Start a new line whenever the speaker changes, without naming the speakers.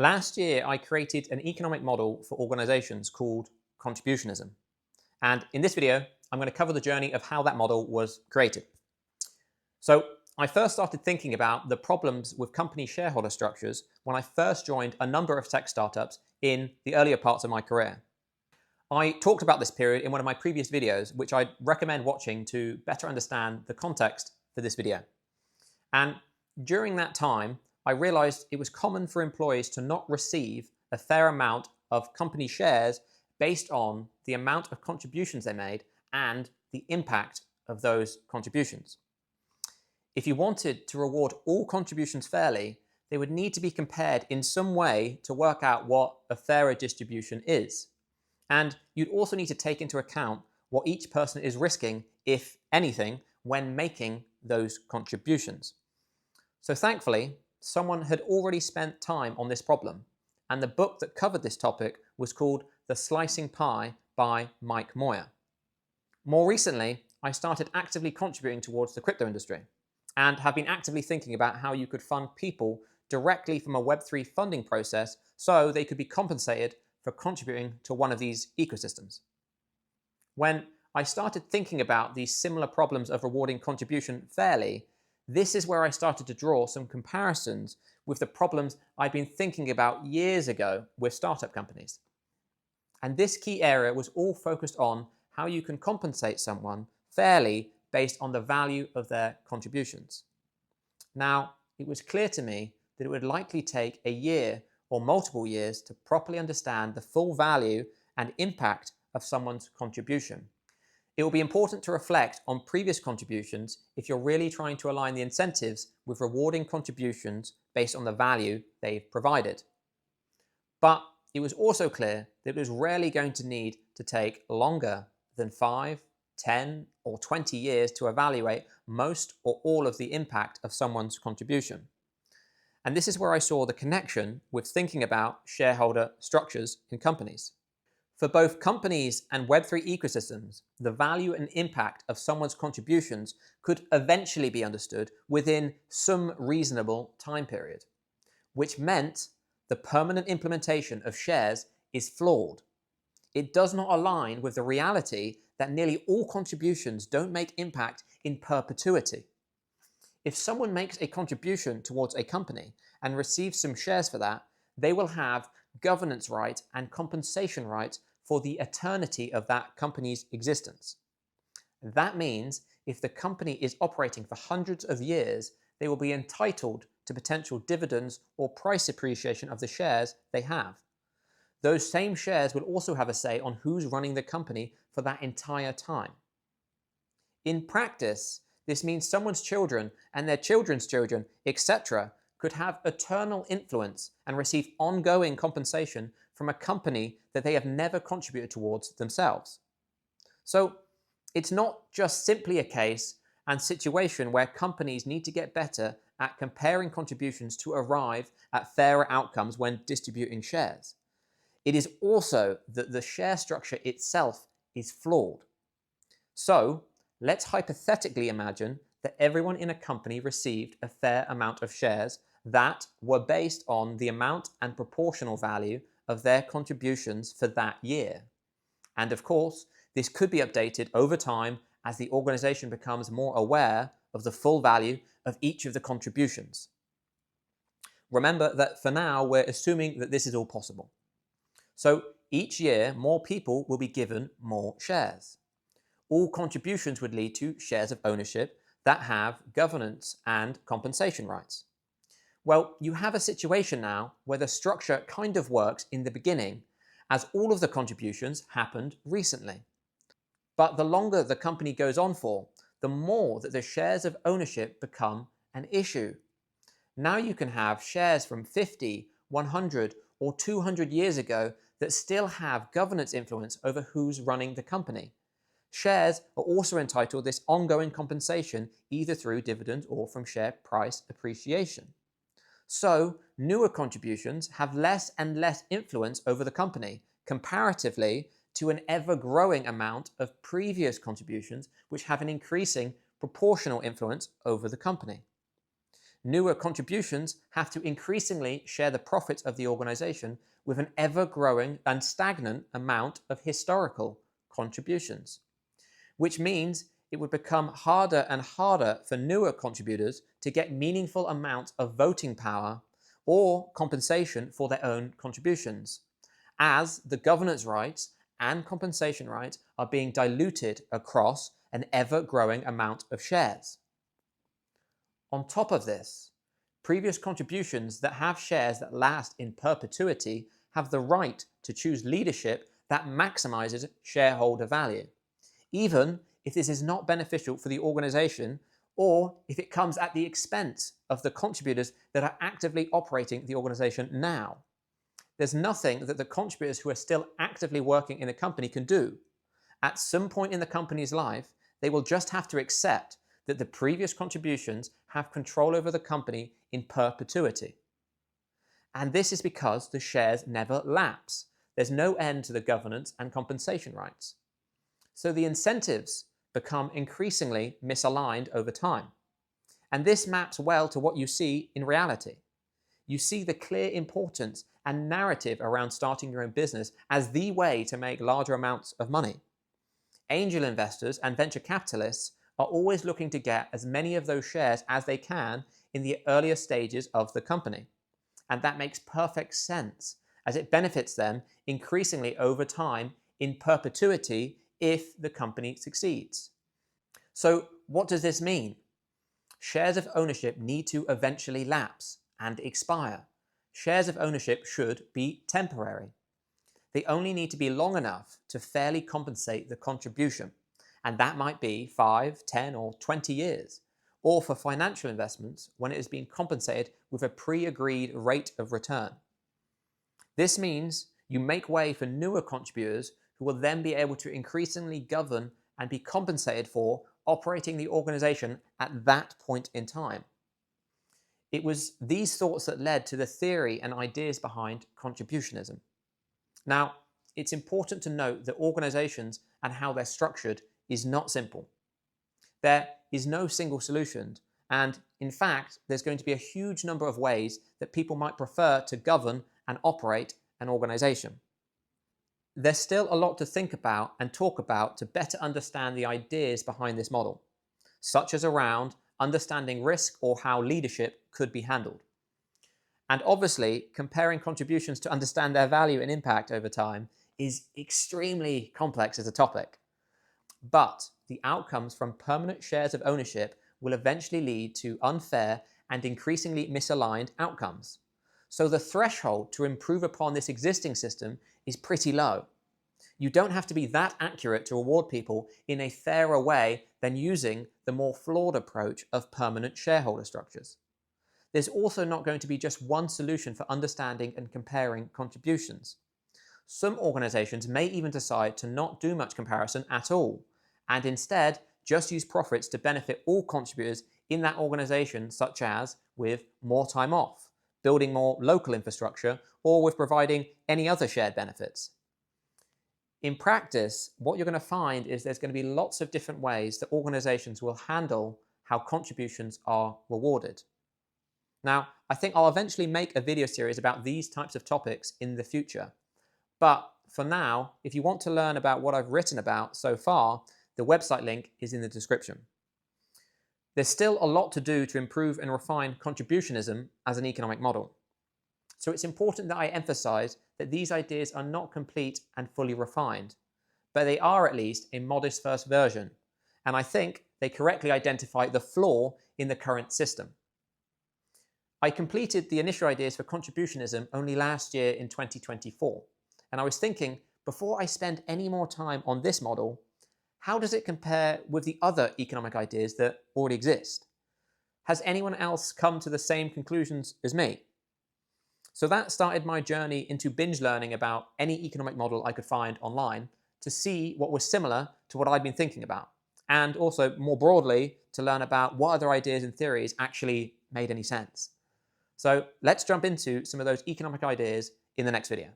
Last year, I created an economic model for organizations called Contributionism. And in this video, I'm going to cover the journey of how that model was created. So I first started thinking about the problems with company shareholder structures when I first joined a number of tech startups in the earlier parts of my career. I talked about this period in one of my previous videos, which I'd recommend watching to better understand the context for this video. And during that time, I realized it was common for employees to not receive a fair amount of company shares based on the amount of contributions they made and the impact of those contributions. If you wanted to reward all contributions fairly, they would need to be compared in some way to work out what a fairer distribution is. And you'd also need to take into account what each person is risking, if anything, when making those contributions. So thankfully, someone had already spent time on this problem, and the book that covered this topic was called The Slicing Pie by Mike Moyer. More recently, I started actively contributing towards the crypto industry and have been actively thinking about how you could fund people directly from a Web3 funding process so they could be compensated for contributing to one of these ecosystems. When I started thinking about these similar problems of rewarding contribution fairly, this is where I started to draw some comparisons with the problems I'd been thinking about years ago with startup companies. And this key area was all focused on how you can compensate someone fairly based on the value of their contributions. Now, it was clear to me that it would likely take a year or multiple years to properly understand the full value and impact of someone's contribution. It will be important to reflect on previous contributions if you're really trying to align the incentives with rewarding contributions based on the value they've provided. But it was also clear that it was rarely going to need to take longer than 5, 10, or 20 years to evaluate most or all of the impact of someone's contribution. And this is where I saw the connection with thinking about shareholder structures in companies. For both companies and Web3 ecosystems, the value and impact of someone's contributions could eventually be understood within some reasonable time period, which meant the permanent implementation of shares is flawed. It does not align with the reality that nearly all contributions don't make impact in perpetuity. If someone makes a contribution towards a company and receives some shares for that, they will have governance rights and compensation rights for the eternity of that company's existence. That means if the company is operating for hundreds of years, they will be entitled to potential dividends or price appreciation of the shares they have. Those same shares will also have a say on who's running the company for that entire time. In practice, this means someone's children and their children's children, etc., could have eternal influence and receive ongoing compensation from a company that they have never contributed towards themselves. So it's not just simply a case and situation where companies need to get better at comparing contributions to arrive at fairer outcomes when distributing shares. It is also that the share structure itself is flawed. So let's hypothetically imagine that everyone in a company received a fair amount of shares that were based on the amount and proportional value of their contributions for that year. And of course, this could be updated over time as the organization becomes more aware of the full value of each of the contributions. Remember that for now, we're assuming that this is all possible. So each year, more people will be given more shares. All contributions would lead to shares of ownership that have governance and compensation rights. Well, you have a situation now where the structure kind of works in the beginning, as all of the contributions happened recently. But the longer the company goes on for, the more that the shares of ownership become an issue. Now you can have shares from 50, 100, or 200 years ago that still have governance influence over who's running the company. Shares are also entitled to this ongoing compensation either through dividends or from share price appreciation. So newer contributions have less and less influence over the company comparatively to an ever-growing amount of previous contributions which have an increasing proportional influence over the company. newer contributions have to increasingly share the profits of the organization with an ever-growing and stagnant amount of historical contributions, which means it would become harder and harder for newer contributors to get meaningful amounts of voting power or compensation for their own contributions, as the governance rights and compensation rights are being diluted across an ever-growing amount of shares. On top of this, previous contributions that have shares that last in perpetuity have the right to choose leadership that maximizes shareholder value, even if this is not beneficial for the organization or if it comes at the expense of the contributors that are actively operating the organization now. There's nothing that the contributors who are still actively working in a company can do. At some point in the company's life, they will just have to accept that the previous contributions have control over the company in perpetuity. And this is because the shares never lapse. There's no end to the governance and compensation rights. So the incentives become increasingly misaligned over time. And this maps well to what you see in reality. You see the clear importance and narrative around starting your own business as the way to make larger amounts of money. Angel investors and venture capitalists are always looking to get as many of those shares as they can in the earlier stages of the company. And that makes perfect sense, as it benefits them increasingly over time in perpetuity if the company succeeds. So what does this mean? Shares of ownership need to eventually lapse and expire. Shares of ownership should be temporary. They only need to be long enough to fairly compensate the contribution, and that might be 5, 10, or 20 years, or for financial investments when it is being compensated with a pre-agreed rate of return. This means you make way for newer contributors who will then be able to increasingly govern and be compensated for operating the organization at that point in time. It was these thoughts that led to the theory and ideas behind contributionism. Now, it's important to note that organizations and how they're structured is not simple. There is no single solution, and in fact, there's going to be a huge number of ways that people might prefer to govern and operate an organization. There's still a lot to think about and talk about to better understand the ideas behind this model, such as around understanding risk or how leadership could be handled. And obviously, comparing contributions to understand their value and impact over time is extremely complex as a topic. But the outcomes from permanent shares of ownership will eventually lead to unfair and increasingly misaligned outcomes. So the threshold to improve upon this existing system is pretty low. You don't have to be that accurate to reward people in a fairer way than using the more flawed approach of permanent shareholder structures. There's also not going to be just one solution for understanding and comparing contributions. Some organizations may even decide to not do much comparison at all, and instead just use profits to benefit all contributors in that organization, such as with more time off, building more local infrastructure, or with providing any other shared benefits. In practice, what you're going to find is there's going to be lots of different ways that organizations will handle how contributions are rewarded. Now, I think I'll eventually make a video series about these types of topics in the future. But for now, if you want to learn about what I've written about so far, the website link is in the description. There's still a lot to do to improve and refine contributionism as an economic model. So it's important that I emphasize that these ideas are not complete and fully refined, but they are at least a modest first version, and I think they correctly identify the flaw in the current system. I completed the initial ideas for contributionism only last year in 2024, and I was thinking, before I spend any more time on this model, how does it compare with the other economic ideas that already exist? Has anyone else come to the same conclusions as me? So that started my journey into binge learning about any economic model I could find online to see what was similar to what I'd been thinking about, and also more broadly to learn about what other ideas and theories actually made any sense. So let's jump into some of those economic ideas in the next video.